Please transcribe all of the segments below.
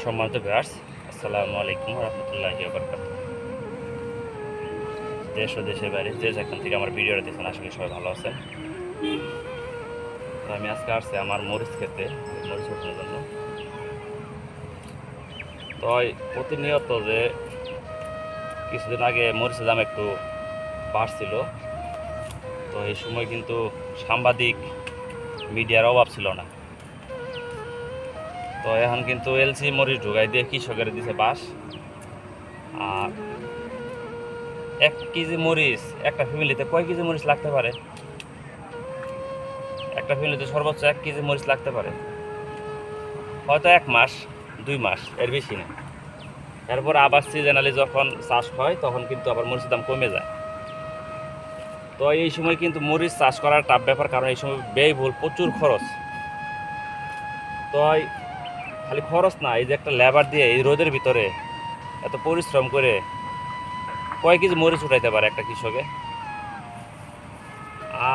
সম্মানিত ভিউয়ার্স, আসসালামু আলাইকুম রহমতুল্লাহি ওয়া বারাকাতুহু। দেশ ও দেশের বাইরে যে যেখান থেকে আমার ভিডিওটা দেখছেন, আশা করি সবাই ভালো আছেন। তো আমি আজকে আসছি আমার মরিচ খেতে, মরিচ ওঠানোর জন্য। তো প্রতিনিয়ত যে কিছুদিন আগে মরিচের দাম একটু বাড়ছিল, তো এই সময় কিন্তু সাংবাদিক মিডিয়ার অভাব ছিল না। তো এখন কিন্তু এলসি মরিচ ঢুকাই দিয়ে কৃষকের দিছে বাস। আর 1 কেজি মরিচ একটা ফ্যামিলিতে কয় কেজি মরিচ লাগতে পারে? একটা ফ্যামিলিতে সর্বোচ্চ 1 কেজি মরিচ লাগতে পারে, হয়তো 1 মাস 2 মাস, এর বেশি না। এরপর আবার সিজনালি যখন চাষ হয় তখন কিন্তু আবার মরিচের দাম কমে যায়। তো এই সময় কিন্তু মরিচ চাষ করার টাফ ব্যাপার, কারণ এই সময় ব্যয়বহুল, প্রচুর খরচ। তো খালি খরচ না, এই যে একটা লেবার দিয়ে এই রোদের ভিতরে এত পরিশ্রম করে কয় কেজি মরিচ উঠাইতে পারে একটা কৃষকে?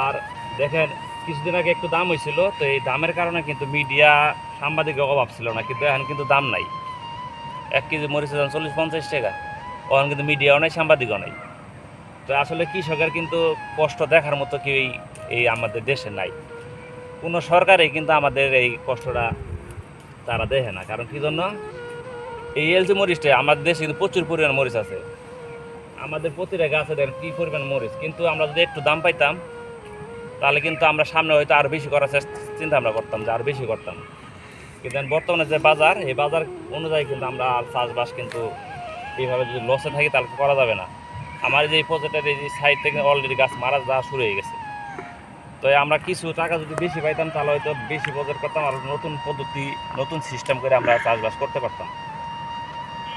আর দেখেন, কিছুদিন আগে একটু দাম হয়েছিল, তো এই দামের কারণে কিন্তু মিডিয়া সাংবাদিকের অভাব ছিল না, কিন্তু এখন কিন্তু দাম নাই। 1 কেজি মরিচের দাম 40-50 টাকা, ওখানে কিন্তু মিডিয়াও নাই, সাংবাদিকও নাই। তো আসলে কৃষকের কিন্তু কষ্ট দেখার মতো কেউ এই আমাদের দেশে নাই। কোনো সরকারই কিন্তু আমাদের এই কষ্টটা তারা দেখে না। কারণ কি জন্য? এই এলচি মরিচটা আমাদের দেশে কিন্তু প্রচুর পরিমাণ মরিচ আছে। আমাদের প্রতিটা গাছে দেখেন কী পরিমাণ মরিচ, কিন্তু আমরা যদি একটু দাম পাইতাম তাহলে কিন্তু আমরা সামনে হয়তো আরও বেশি করার চিন্তা ভাবনা করতাম, যে আরও বেশি করতাম। কিন্তু বর্তমানে যে বাজার, এই বাজার অনুযায়ী কিন্তু আমরা আর চাষবাস কিন্তু এইভাবে যদি লসে থাকি তাহলে করা যাবে না। আমার যে প্রজেক্টের এই যে সাইড থেকে অলরেডি গাছ মারা যাওয়া শুরু হয়ে গেছে। তো আমরা কিছু টাকা যদি বেশি পাইতাম তাহলে হয়তো বেশি প্রজেক্ট করতাম, আর নতুন পদ্ধতি, নতুন সিস্টেম করে আমরা চাষবাস করতে পারতাম।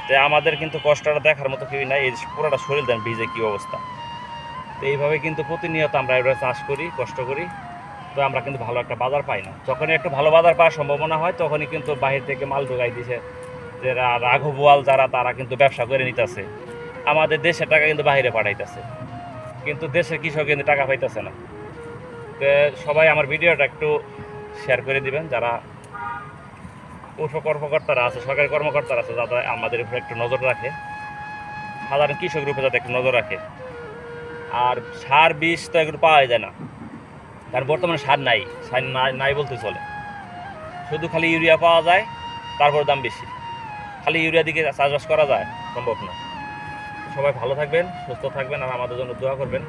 তো আমাদের কিন্তু কষ্টটা দেখার মতো কেউ নাই। এই পুরোটা শরীর দেন ভিজে কী অবস্থা। তো এইভাবে কিন্তু প্রতিনিয়ত আমরা এবার চাষ করি, কষ্ট করি, তো আমরা কিন্তু ভালো একটা বাজার পাই না। যখনই একটু ভালো বাজার পাওয়ার সম্ভাবনা হয় তখনই কিন্তু বাহির থেকে মাল ঢোকাই দিছে, যে রাঘবওয়াল যারা, তারা কিন্তু ব্যবসা করে নিতেছে, আমাদের দেশের টাকা কিন্তু বাইরে পাঠাইতেছে, কিন্তু দেশের কৃষক কিন্তু টাকা পাইতেছে না। তো সবাই আমার ভিডিওটা একটু শেয়ার করে দিবেন, যারা কর্মকর্তারা আছে, সরকারি কর্মকর্তারা আছে, যাতে আমাদের উপরে একটু নজর রাখে, সাধারণ কৃষকের উপরে যাতে একটু নজর রাখে। আর সার বীজ তো এগুলো পাওয়া যায় না, কারণ বর্তমানে সার নাই, সার নাই বলতে চলে। শুধু খালি ইউরিয়া পাওয়া যায়, তারপর দাম বেশি। খালি ইউরিয়া দিকে চাষবাস করা যায় সম্ভব না। সবাই ভালো থাকবেন, সুস্থ থাকবেন, আর আমাদের জন্য দোয়া করবেন।